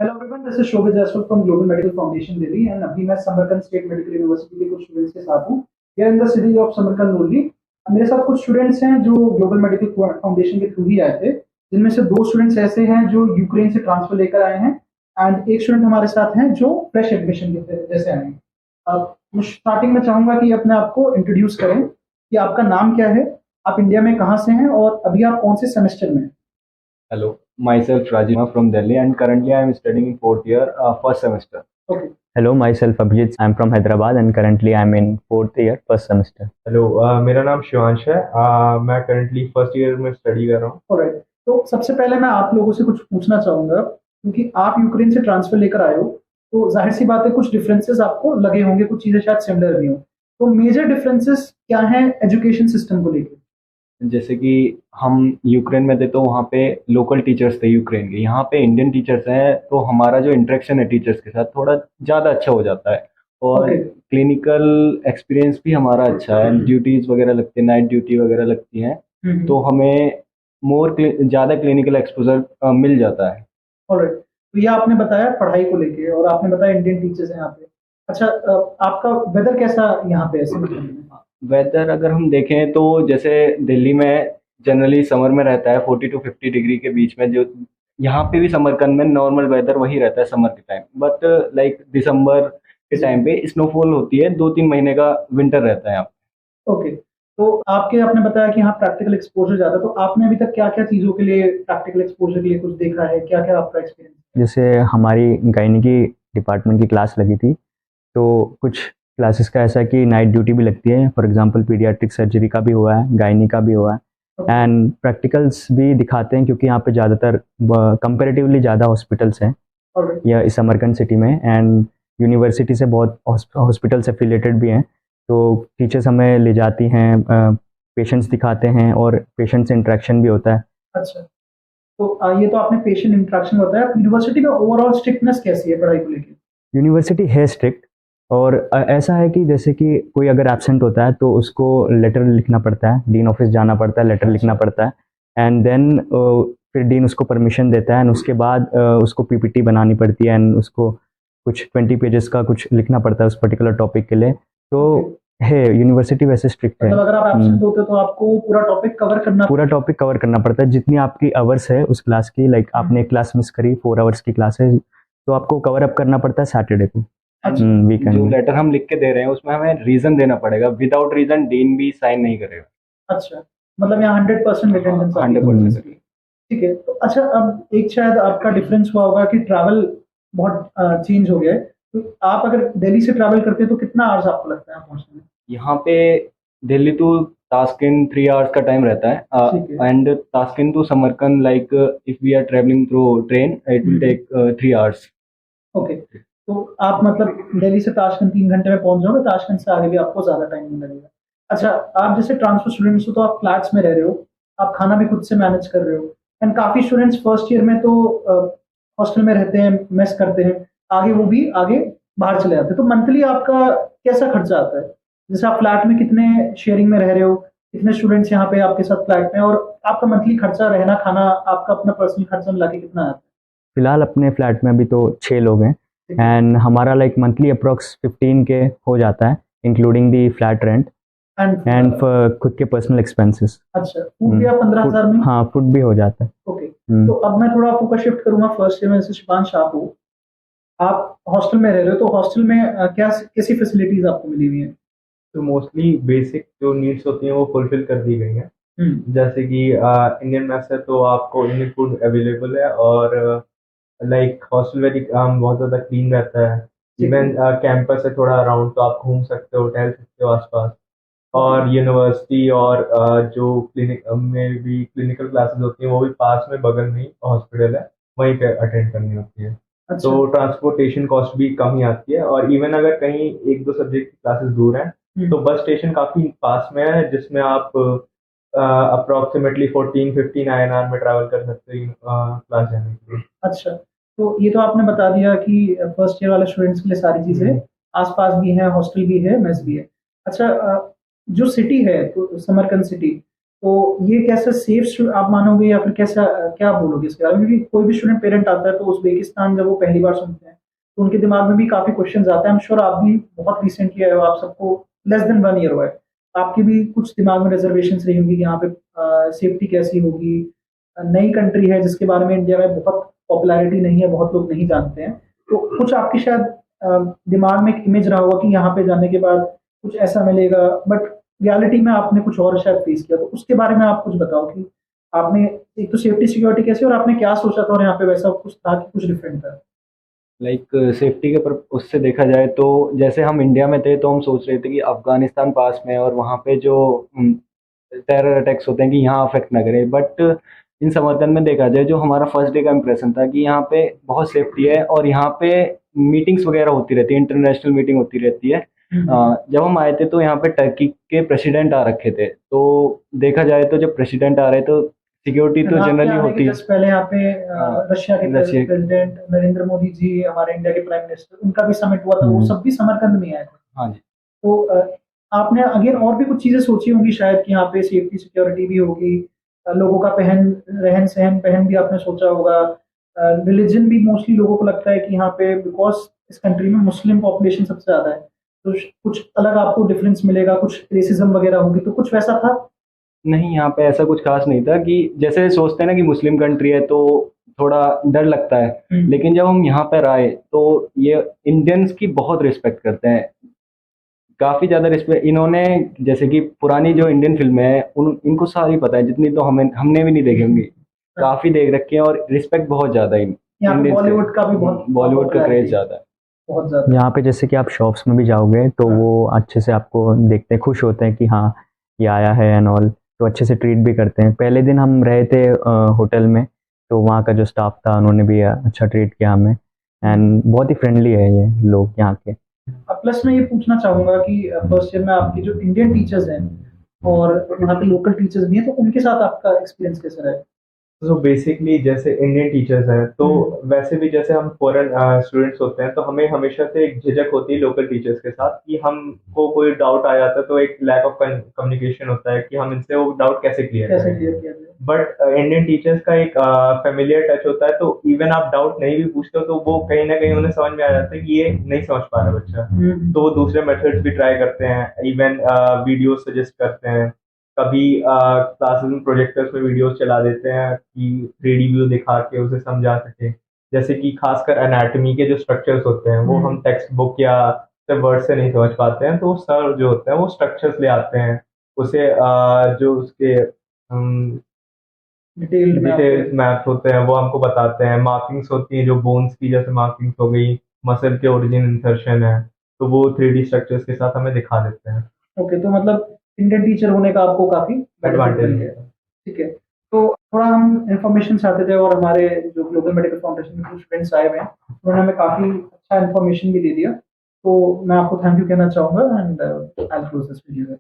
Hello everyone, this is Shobhit Jaiswal from global medical foundation Delhi and अभी मैं Samarkand state medical university के कुछ students के साथ हूँ। Here in the city of Samarkand only. मेरे साथ कुछ स्टूडेंट्स हैं जो ग्लोबल मेडिकल फाउंडेशन के थ्रू ही आए थे, जिनमें से दो स्टूडेंट्स ऐसे हैं जो यूक्रेन से ट्रांसफर लेकर आए हैं एंड एक स्टूडेंट हमारे साथ हैं जो फ्रेश एडमिशन के जैसे आए हैं। अब मैं स्टार्टिंग में चाहूंगा कि अपने आप को इंट्रोड्यूस करें कि आपका नाम क्या है, आप इंडिया में कहाँ से हैं और अभी आप कौन से सेमेस्टर में हैं। Hello, myself Rajima from Delhi and currently I am studying in fourth year, first semester. Okay. Hello, myself Abhijit. I'm from Hyderabad and currently I'm in fourth year, first semester. Hello, मेरा नाम शिवांश है। मैं currently first year में study कर रहा हूँ। Alright, तो सबसे पहले मैं आप लोगों से कुछ पूछना चाहूंगा क्योंकि आप यूक्रेन से ट्रांसफर लेकर आए हो, तो जाहिर सी बात है कुछ डिफरेंसेस आपको लगे होंगे, कुछ चीजें शायद सिमिलर भी हों। तो मेजर डिफरेंसेस क्या हैं एजुकेशन सिस्टम को लेकर। जैसे कि हम यूक्रेन में थे तो वहाँ पे लोकल टीचर्स थे यूक्रेन के, यहाँ पे इंडियन टीचर्स हैं, तो हमारा जो इंटरेक्शन है टीचर्स के साथ थोड़ा ज़्यादा अच्छा हो जाता है और Okay. क्लिनिकल एक्सपीरियंस भी हमारा अच्छा है। ड्यूटीज़ वगैरह लगती है, नाइट ड्यूटी वगैरह लगती हैं, तो हमें मोर ज़्यादा क्लिनिकल एक्सपोजर मिल जाता है। ऑलराइट, तो ये आपने बताया पढ़ाई को लेके और आपने बताया इंडियन टीचर्स हैं यहाँ पे। अच्छा, आपका वेदर कैसा यहाँ पे है? वेदर अगर हम देखें तो जैसे दिल्ली में जनरली समर में रहता है 40 to 50 डिग्री के बीच में, जो यहाँ पे भी समरकंद में नॉर्मल वेदर वही रहता है समर के टाइम, बट लाइक दिसंबर के टाइम पे स्नोफॉल होती है, 2-3 महीने का विंटर रहता है यहाँ पे। ओके, तो आपने बताया कि यहाँ प्रैक्टिकल एक्सपोजर ज़्यादा, तो आपने अभी तक क्या-क्या चीज़ों के लिए प्रैक्टिकल एक्सपोजर के लिए कुछ देखा है? क्या-क्या आपका एक्सपीरियंस है? जैसे हमारी गायनिकी डिपार्टमेंट की क्लास लगी थी, तो कुछ क्लासेस का ऐसा कि नाइट ड्यूटी भी लगती है। फॉर एग्जांपल पीडियाट्रिक सर्जरी का भी हुआ है, गायनी का भी हुआ है एंड प्रैक्टिकल्स भी दिखाते हैं क्योंकि यहाँ पे ज़्यादातर कंपैरेटिवली ज़्यादा हॉस्पिटल्स हैं ऑलराइट, या इस समरकंद सिटी में एंड यूनिवर्सिटी से बहुत हॉस्पिटल्स एफिलेटेड भी हैं, तो टीचर्स हमें ले जाती हैं, पेशेंट्स दिखाते हैं और पेशेंट से इंटरेक्शन भी होता है। अच्छा। तो ये तो आपने पेशेंट इंटरेक्शन बताया। यूनिवर्सिटी में ओवरऑल स्ट्रिक्टनेस कैसी है पढ़ाई को लेके? यूनिवर्सिटी है स्ट्रिक्ट और ऐसा है कि जैसे कि कोई अगर एब्सेंट होता है तो उसको लेटर लिखना पड़ता है, डीन ऑफिस जाना पड़ता है, लेटर लिखना पड़ता है एंड देन फिर डीन उसको परमिशन देता है एंड उसके बाद उसको पीपीटी बनानी पड़ती है एंड उसको कुछ 20 पेजेस का कुछ लिखना पड़ता है उस पर्टिकुलर टॉपिक के लिए। तो है यूनिवर्सिटी वैसे स्ट्रिक्ट है। मतलब अगर आप एब्सेंट होते तो आपको पूरा टॉपिक कवर करना पड़ता है जितनी आपकी आवर्स है उस क्लास की। लाइक आपने एक क्लास मिस करी, 4 आवर्स की क्लास है, तो आपको कवर अप करना पड़ता है सैटरडे को, वीकेंड जो में। लेटर हम लिख के दे रहे हैं उसमें हमें रीजन देना पड़ेगा, विदाउट रीजन डीन भी साइन नहीं करेगा। अच्छा, मतलब यहाँ 100% अटेंडेंस 100%। ठीक है। तो अच्छा, अब एक शायद आपका डिफरेंस हुआ होगा कि ट्रैवल बहुत चेंज हो गया है। तो आप अगर दिल्ली से ट्रैवल करते हैं तो कितना आवर्स आपको लगता है पहुंचने में? यहाँ पे दिल्ली टू तास्किन 3 आवर्स का टाइम रहता ठीक है है। And Tashkent to Samarkand like if we are travelling through train it will take 3 hours. Okay, तो आप मतलब दिल्ली से ताशकंद 3 घंटे में पहुंच जाओगे, ताशकंद से आगे भी आपको ज़्यादा टाइम नहीं लगेगा। अच्छा, आप जैसे ट्रांसफर स्टूडेंट्स हो तो आप फ्लैट्स में रह रहे हो, आप खाना भी खुद से मैनेज कर रहे हो एंड काफ़ी स्टूडेंट्स फर्स्ट ईयर में तो हॉस्टल में रहते हैं, मेस करते हैं, आगे बाहर चले जाते हैं। तो मंथली आपका कैसा खर्चा आता है? जैसे आप फ्लैट में कितने शेयरिंग में रह रहे हो, कितने स्टूडेंट्स यहाँ पे आपके साथ फ्लैट में, और आपका मंथली खर्चा, रहना खाना, आपका अपना पर्सनल खर्चा मिला के कितना आता है? फिलहाल अपने फ्लैट में अभी तो 6 लोग हैं एंड हमारा लाइक मंथली अप्रोक्स 15 के हो जाता है including the flat rent and खुद के पर्सनल एक्सपेंसेस। अच्छा, फूड भी आप 15,000 में? हाँ, फूड भी हो जाता है। ओके, तो अब मैं थोड़ा फोकस शिफ्ट करूंगा फर्स्ट ईयर में। जैसे शिवांश आप हो, आप हॉस्टल में रह रहे हो, तो हॉस्टल में कैसी फैसिलिटीज आपको मिली हुई हैं? तो मोस्टली बेसिक जो नीड्स होती हैं वो फुलफिल कर दी गई हैं। जैसे कि इंडियन मेस है तो आपको इंडियन फूड अवेलेबल है और लाइक हॉस्टल में बहुत ज़्यादा क्लीन रहता है। इवन कैंपस है थोड़ा अराउंड, तो आप घूम सकते हो, टहल सकते हो आसपास। और यूनिवर्सिटी और जो क्लिनिक में भी क्लिनिकल क्लासेस होती हैं वो भी पास में बगल में ही हॉस्पिटल है, वहीं पे अटेंड करनी होती है। अच्छा, तो ट्रांसपोर्टेशन कॉस्ट भी कम ही आती है। और इवन अगर कहीं 1-2 सब्जेक्ट की क्लासेस दूर हैं तो बस स्टेशन काफ़ी पास में है, जिसमें आप अप्रॉक्सीमेटली 14-15 INR में ट्रैवल कर सकते हैं क्लास जाने के लिए। अच्छा, तो ये तो आपने बता दिया कि फर्स्ट ईयर वाले स्टूडेंट्स के लिए सारी चीज़ें आसपास भी हैं, हॉस्टल भी है, मेस भी है। अच्छा, जो सिटी है तो समरकंद सिटी, तो ये कैसा सेफ आप मानोगे या फिर कैसा क्या बोलोगे इसके बारे में? क्योंकि कोई भी स्टूडेंट पेरेंट आता है तो उज़्बेकिस्तान जब वो पहली बार सुनते हैं, तो उनके दिमाग में भी काफ़ी क्वेश्चन्स आते हैं। आई एम श्योर आप भी बहुत रिसेंटली आए हो, आप सबको लेस देन 1 ईयर हुआ है। आपकी भी कुछ दिमाग में रिजर्वेशंस रही होंगी कि यहाँ पे सेफ्टी कैसी होगी? नई कंट्री है जिसके बारे में इंडिया में बहुत पॉपुलैरिटी नहीं है, बहुत लोग नहीं जानते हैं। तो कुछ आपकी शायद दिमाग में एक इमेज रहा होगा कि यहाँ पे जाने के बाद कुछ ऐसा मिलेगा, बट रियलिटी में आपने कुछ और शायद फेस किया। तो उसके बारे में आप कुछ बताओ कि आपने एक तो सेफ्टी सिक्योरिटी कैसी और आपने क्या सोचा था और यहाँ पे वैसा कुछ था कि कुछ डिफरेंट था? लाइक सेफ्टी के पर उससे देखा जाए तो जैसे हम इंडिया में थे तो हम सोच रहे थे कि अफ़गानिस्तान पास में है और वहाँ पे जो टेरर अटैक्स होते हैं कि यहाँ अफ़ेक्ट ना करें। बट इन समर्थन में देखा जाए जो हमारा फर्स्ट डे का इम्प्रेशन था कि यहाँ पे बहुत सेफ्टी है और यहाँ पे मीटिंग्स वगैरह होती रहती है, इंटरनेशनल मीटिंग होती रहती है। जब हम आए थे तो यहाँ पे टर्की के प्रेसिडेंट आ रखे थे, तो देखा जाए तो जब प्रेसिडेंट आ रहे तो सिक्योरिटी तो आपके जनरली आने के होती है। जस्ट पहले यहाँ पे रशिया के रशिया प्रेसिडेंट नरेंद्र मोदी जी, हमारे इंडिया के प्राइम मिनिस्टर, उनका भी समिट हुआ था, वो सब भी समरकंद में आए थे। हाँ जी। तो आपने अगेन और भी कुछ चीजें सोची होंगी शायद कि यहाँ पे सेफ्टी सिक्योरिटी भी होगी, लोगों का रहन सहन पहन भी आपने सोचा होगा, रिलीजन भी मोस्टली लोगों को लगता है कि यहाँ पे बिकॉज इस कंट्री में मुस्लिम पॉपुलेशन सबसे ज्यादा है, तो कुछ अलग आपको डिफरेंस मिलेगा, कुछ रेसिज्म वगैरह होगी, तो कुछ वैसा था? नहीं, यहाँ पे ऐसा कुछ खास नहीं था कि जैसे सोचते हैं ना कि मुस्लिम कंट्री है तो थोड़ा डर लगता है, लेकिन जब हम यहाँ पर आए तो ये इंडियंस की बहुत रिस्पेक्ट करते हैं, काफ़ी ज़्यादा रिस्पेक्ट। इन्होंने जैसे कि पुरानी जो इंडियन फिल्में हैं उन इनको सारी पता है, जितनी तो हमने भी नहीं देखी होंगी, काफ़ी देख रखी है और रिस्पेक्ट बहुत ज़्यादा है यहाँ पे इंडियंस बॉलीवुड का भी बहुत बॉलीवुड का क्रेज ज़्यादा है। बहुत ज्यादा। यहाँ पे जैसे कि आप शॉप्स में भी जाओगे तो वो अच्छे से आपको देखते हैं, खुश होते हैं कि हाँ ये आया है एंड ऑल, तो अच्छे से ट्रीट भी करते हैं। पहले दिन हम रहे थे होटल में, तो वहाँ का जो स्टाफ था उन्होंने भी अच्छा ट्रीट किया हमें, एंड बहुत ही फ्रेंडली है ये लोग यहाँ के। अब प्लस मैं ये पूछना चाहूंगा कि फर्स्ट ईयर में आपके जो इंडियन टीचर्स हैं और यहाँ पे लोकल टीचर्स भी हैं, तो उनके साथ आपका एक्सपीरियंस कैसा रहा? तो बेसिकली जैसे इंडियन टीचर्स हैं तो वैसे भी जैसे हम फॉरेन स्टूडेंट्स होते हैं तो हमें हमेशा से एक झिझक होती है लोकल टीचर्स के साथ कि हमको कोई डाउट आ जाता है तो एक लैक ऑफ कम्युनिकेशन होता है कि हम इनसे वो डाउट कैसे क्लियर करें। किया जाए? बट इंडियन टीचर्स का एक फेमिलियर टच होता है, तो इवन आप डाउट नहीं भी पूछते हो तो वो कहीं ना कहीं उन्हें समझ में आ जाता है कि ये नहीं समझ पा रहा बच्चा, तो वो दूसरे मेथड्स भी ट्राई करते हैं, इवन वीडियो सजेस्ट करते हैं। कभी क्लासेस में प्रोजेक्टर्स में वीडियोस चला देते हैं कि 3D व्यू दिखा के उसे समझा सके। जैसे कि खासकर एनाटॉमी के जो स्ट्रक्चर्स होते हैं वो हम टेक्स्ट बुक या वर्ड से नहीं समझ पाते हैं, तो सर जो होते हैं वो स्ट्रक्चर्स ले आते हैं, उसे जो उसके डिटेल्स मैप्स होते हैं वो हमको बताते हैं। मार्किंग्स होती हैं जो बोन्स की, जैसे मार्किंग्स हो गई, मसल के ओरिजिन इंसर्शन है, तो वो 3D स्ट्रक्चर्स के साथ हमें दिखा देते हैं। ओके, तो मतलब इंडियन टीचर होने का आपको काफी एडवांटेज है। ठीक है, तो थोड़ा हम इंफॉर्मेशन चाहते थे और हमारे जो ग्लोबल मेडिकल फाउंडेशन के कुछ फ्रेंड्स आए हुए हैं उन्होंने हमें काफी अच्छा इंफॉर्मेशन भी दे दिया, तो मैं आपको थैंक यू कहना चाहूंगा and I will close this video.